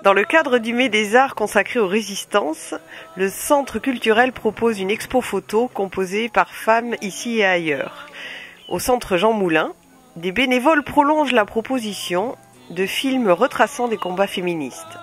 Dans le cadre du Mai des Arts consacré aux résistances, le Centre culturel propose une expo photo composée par femmes ici et ailleurs. Au Centre Jean Moulin, des bénévoles prolongent la proposition de films retraçant des combats féministes.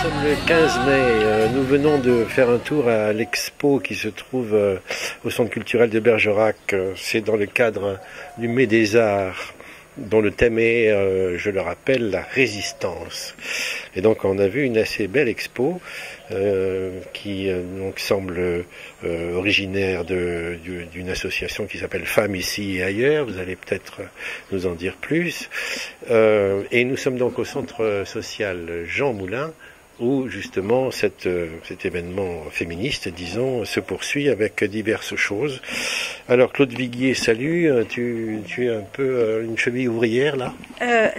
Nous sommes le 15 mai, nous venons de faire un tour à l'expo qui se trouve au Centre culturel de Bergerac. C'est dans le cadre du Mai des Arts, dont le thème est, je le rappelle, la résistance. Et donc on a vu une assez belle expo qui donc semble originaire d'une association qui s'appelle Femmes ici et ailleurs. Vous allez peut-être nous en dire plus. Et nous sommes donc au centre social Jean Moulin, où justement cet événement féministe, disons, se poursuit avec diverses choses. Alors Claude Viguier, salut, tu es un peu une cheville ouvrière là ?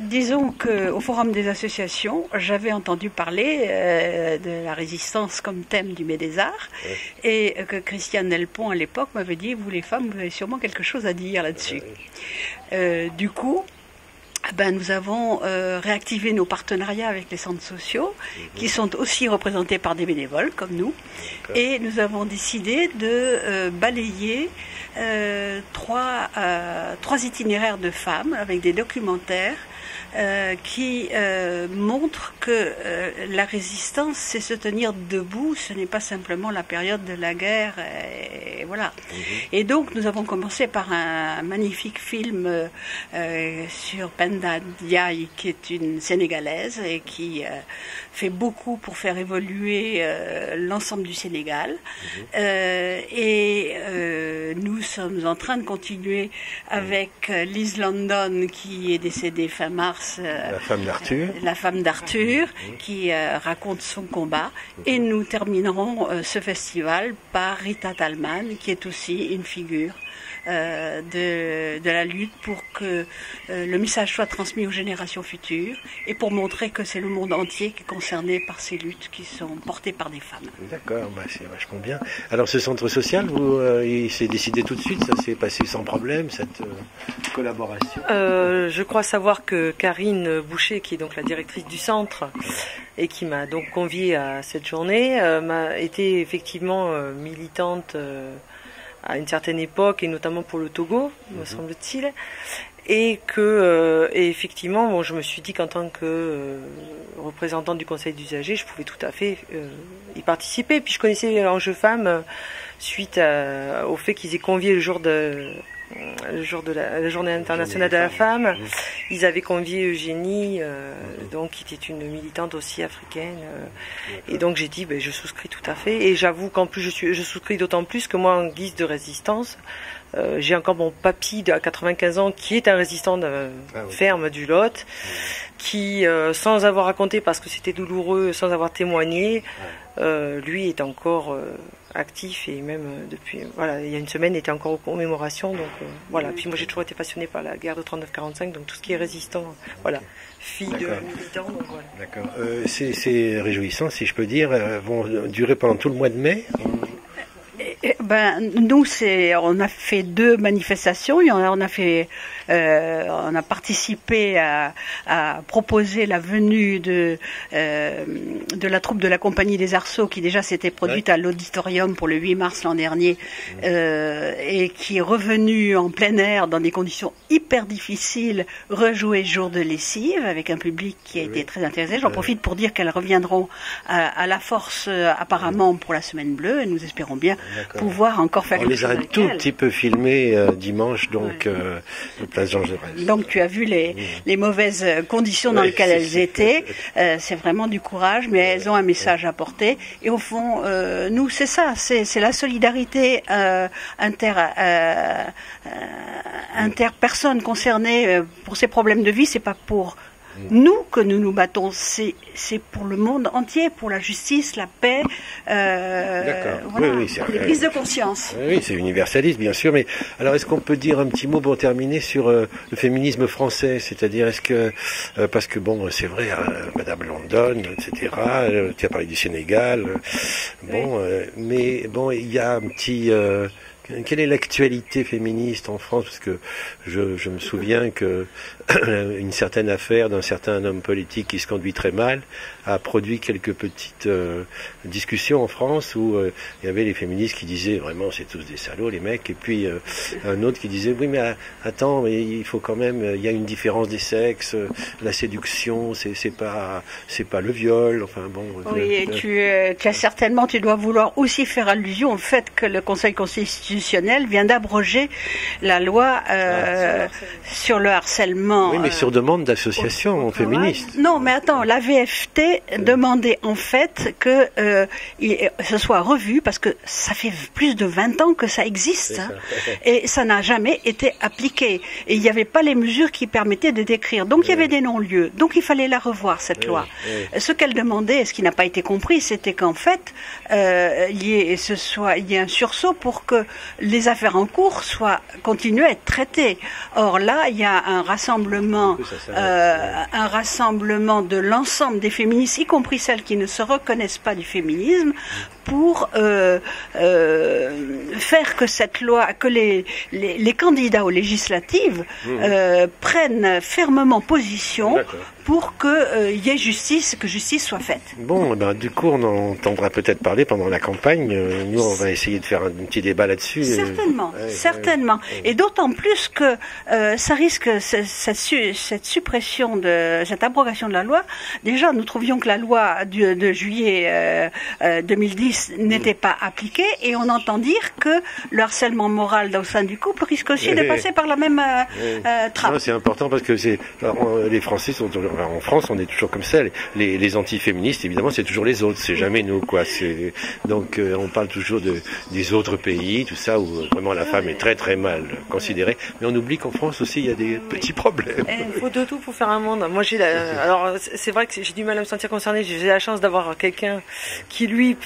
Disons qu'au Forum des associations, j'avais entendu parler de la résistance comme thème du Mai des Arts, et que Christiane Delpont à l'époque m'avait dit, vous les femmes, vous avez sûrement quelque chose à dire là-dessus. Du coup, nous avons réactivé nos partenariats avec les centres sociaux, qui sont aussi représentés par des bénévoles comme nous, et nous avons décidé de balayer trois itinéraires de femmes avec des documentaires qui montrent que la résistance, c'est se tenir debout, ce n'est pas simplement la période de la guerre, et voilà. Et donc nous avons commencé par un magnifique film sur Penda Ndiaye, qui est une Sénégalaise et qui fait beaucoup pour faire évoluer l'ensemble du Sénégal. Nous sommes en train de continuer avec Liz London, qui est décédée fin mars. La femme d'Arthur. Qui raconte son combat. Et nous terminerons ce festival par Rita Talman, qui est aussi une figure de la lutte pour que le message soit transmis aux générations futures et pour montrer que c'est le monde entier qui est concerné par ces luttes qui sont portées par des femmes. D'accord, c'est vachement bien. Alors ce centre social, il s'est décidé tout de suite, ça s'est passé sans problème, cette collaboration Je crois savoir que Karine Boucher, qui est donc la directrice du centre et qui m'a donc conviée à cette journée, m'a été effectivement militante à une certaine époque, et notamment pour le Togo, me semble-t-il, et effectivement, je me suis dit qu'en tant que représentante du conseil d'usagers, je pouvais tout à fait y participer. Puis je connaissais l'enjeu femmes suite au fait qu'ils aient convié le jour de la Journée internationale de la femme. Ils avaient convié Eugénie, donc qui était une militante aussi africaine, et donc j'ai dit je souscris tout à fait, et j'avoue qu'en plus je souscris d'autant plus que moi, en guise de résistance, j'ai encore mon papy à 95 ans qui est un résistant ferme du Lot, qui sans avoir raconté, parce que c'était douloureux, sans avoir témoigné, lui est encore actif, et même depuis il y a une semaine, il était encore aux commémorations, donc Puis moi j'ai toujours été passionnée par la guerre de 39-45, donc tout ce qui est résistant, fille de militants, donc voilà. D'accord. Ces réjouissants, si je peux dire, vont durer pendant tout le mois de mai. Nous, on a fait 2 manifestations. On a participé à proposer la venue de la troupe de la Compagnie des Arceaux, qui déjà s'était produite à l'auditorium pour le 8 mars l'an dernier, et qui est revenue en plein air dans des conditions hyper difficiles, rejouer Jour de lessive avec un public qui a été très intéressé. J'en profite pour dire qu'elles reviendront à la Force apparemment pour la Semaine Bleue, et nous espérons bien pouvoir pouvoir encore faire On quelque les chose a un avec tout elle. petit peu filmés dimanche, donc, place Jean Jaurès. Donc tu as vu les mauvaises conditions dans lesquelles elles étaient. C'est vraiment du courage, mais elles ont un message à porter. Et au fond, nous, c'est ça, c'est la solidarité interpersonnes concernées pour ces problèmes de vie. C'est pas pour nous que nous nous battons, c'est pour le monde entier, pour la justice, la paix, voilà, oui, c'est les prises de conscience. Oui, c'est universaliste, bien sûr. Mais alors, est-ce qu'on peut dire un petit mot pour terminer sur le féminisme français? C'est-à-dire, est-ce que parce que bon, c'est vrai, Madame London, etc. Tu as parlé du Sénégal, mais bon, il y a un petit. Quelle est l'actualité féministe en France? Parce que je me souviens que une certaine affaire d'un certain homme politique qui se conduit très mal a produit quelques petites discussions en France où il y avait les féministes qui disaient vraiment c'est tous des salauds les mecs, et puis un autre qui disait oui mais attends, mais il faut quand même, il y a une différence des sexes, la séduction c'est pas le viol, enfin bon. Oui, et tu as certainement, tu dois vouloir aussi faire allusion au fait que le Conseil constitutionnel vient d'abroger la loi sur le harcèlement. Oui, mais sur demande d'associations féministes. Non, mais attends, la VFT demandait en fait que ce soit revu, parce que ça fait plus de 20 ans que ça existe, hein, et ça n'a jamais été appliqué. Et il n'y avait pas les mesures qui permettaient de décrire. Donc il y avait des non-lieux. Donc il fallait la revoir, cette loi. Ce qu'elle demandait, et ce qui n'a pas été compris, c'était qu'en fait, il y ait un sursaut pour que les affaires en cours continuent à être traitées. Or là, il y a un rassemblement de l'ensemble des féministes, y compris celles qui ne se reconnaissent pas du féminisme, pour faire que cette loi, que les candidats aux législatives prennent fermement position pour qu'il y ait justice, que justice soit faite. Bon, ben, du coup, on en entendra peut-être parler pendant la campagne. Nous, on va essayer de faire un petit débat là-dessus. Certainement, certainement. Et d'autant plus que ça risque, cette suppression cette abrogation de la loi. Déjà, nous trouvions que la loi de juillet 2010 n'était pas appliquée, et on entend dire que le harcèlement moral au sein du couple risque aussi de passer par la même trappe. C'est important parce que les Français sont en France, on est toujours comme ça. Les antiféministes, évidemment, c'est toujours les autres, c'est jamais nous, quoi. Donc, on parle toujours des autres pays, tout ça, où vraiment la femme est très très mal considérée. Mais on oublie qu'en France aussi, il y a des petits problèmes. Il faut de tout pour faire un monde. Moi, alors, c'est vrai que j'ai du mal à me sentir concernée. J'ai la chance d'avoir quelqu'un qui, lui,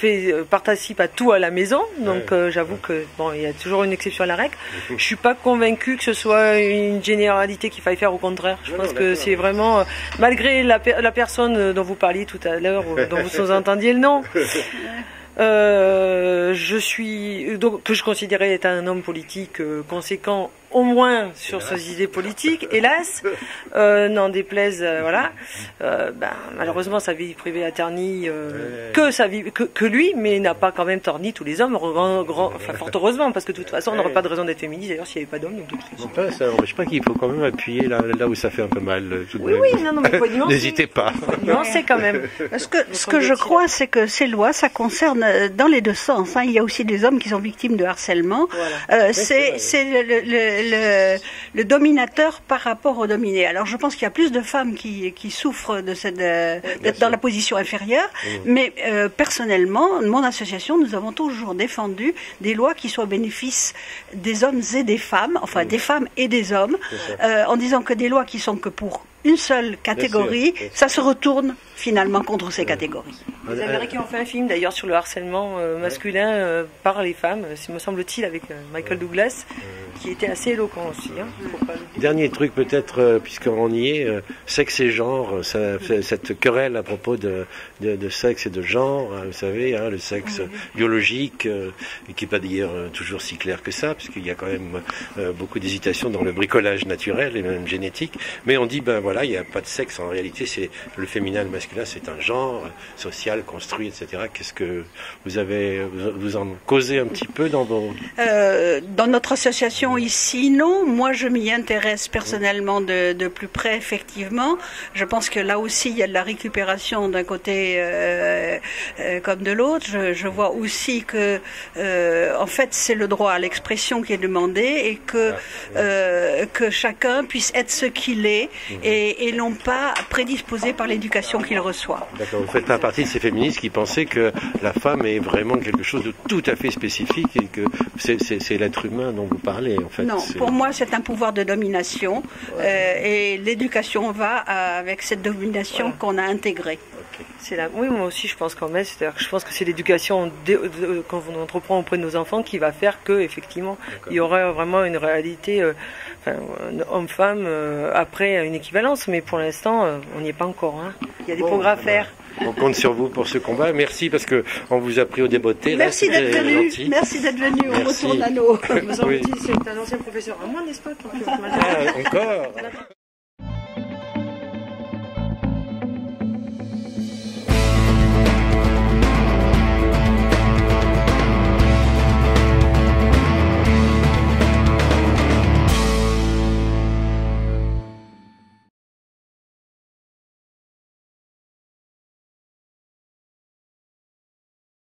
participe à tout à la maison. Donc, j'avoue que bon, il y a toujours une exception à la règle. Je suis pas convaincue que ce soit une généralité qu'il faille faire. Au contraire, je pense que c'est vraiment, malgré la personne dont vous parliez tout à l'heure, dont vous entendiez le nom. Que je considérais être un homme politique conséquent, au moins sur ses idées politiques, hélas, n'en déplaise, voilà. Malheureusement, sa vie privée a terni que lui, mais n'a pas quand même terni tous les hommes, enfin, fort heureusement, parce que de toute façon, on n'aurait pas de raison d'être féministe, d'ailleurs, s'il n'y avait pas d'hommes. Donc, de toute façon. Ça n'empêche pas qu'il faut quand même appuyer là où ça fait un peu mal. Tout de même. Oui, non, mais faut nuancer. N'hésitez pas. Nuancer quand même. Ce que je crois, c'est que ces lois, ça concerne dans les deux sens. Hein. Il y a aussi des hommes qui sont victimes de harcèlement. Voilà. C'est le dominateur par rapport au dominé. Alors je pense qu'il y a plus de femmes qui souffrent d'être dans la position inférieure, mais personnellement, mon association, nous avons toujours défendu des lois qui soient au bénéfice des hommes et des femmes, enfin des femmes et des hommes, en disant que des lois qui sont que pour une seule catégorie, ça se retourne finalement contre ces catégories. Les Américains ont fait un film d'ailleurs sur le harcèlement masculin par les femmes, me semble-t-il, avec Michael Douglas, qui était assez éloquent aussi. Hein, Dernier truc peut-être, puisqu'on y est, sexe et genre, cette querelle à propos de sexe et de genre, vous savez, hein, le sexe biologique, qui n'est pas d'ailleurs toujours si clair que ça, puisqu'il y a quand même beaucoup d'hésitation dans le bricolage naturel et même génétique, mais on dit, ben voilà, il n'y a pas de sexe, en réalité c'est le féminin, le masculin, c'est un genre social, construit, etc. Qu'est-ce que vous en causez un petit peu dans vos... Dans notre association, l'éducation ici, non. Moi, je m'y intéresse personnellement de plus près, effectivement. Je pense que là aussi, il y a de la récupération d'un côté comme de l'autre. Je vois aussi que, en fait, c'est le droit à l'expression qui est demandé et que chacun puisse être ce qu'il est et non pas prédisposé par l'éducation qu'il reçoit. D'accord, vous faites pas partie de ces féministes qui pensaient que la femme est vraiment quelque chose de tout à fait spécifique et que c'est l'être humain dont vous parlez, en fait. Non, pour moi, c'est un pouvoir de domination et l'éducation va avec cette domination qu'on a intégrée. Oui, moi aussi, je pense quand même. C'est-à-dire que je pense que c'est l'éducation qu'on entreprend auprès de nos enfants qui va faire que, effectivement, il y aura vraiment une réalité homme-femme après une équivalence. Mais pour l'instant, on n'y est pas encore. Hein. Il y a des progrès à faire. On compte sur vous pour ce combat. Merci parce que on vous a pris au débeauté. Merci d'être venu. Merci d'être venu. On retourne à l'eau. C'est un ancien professeur à moi, n'est-ce pas? Encore.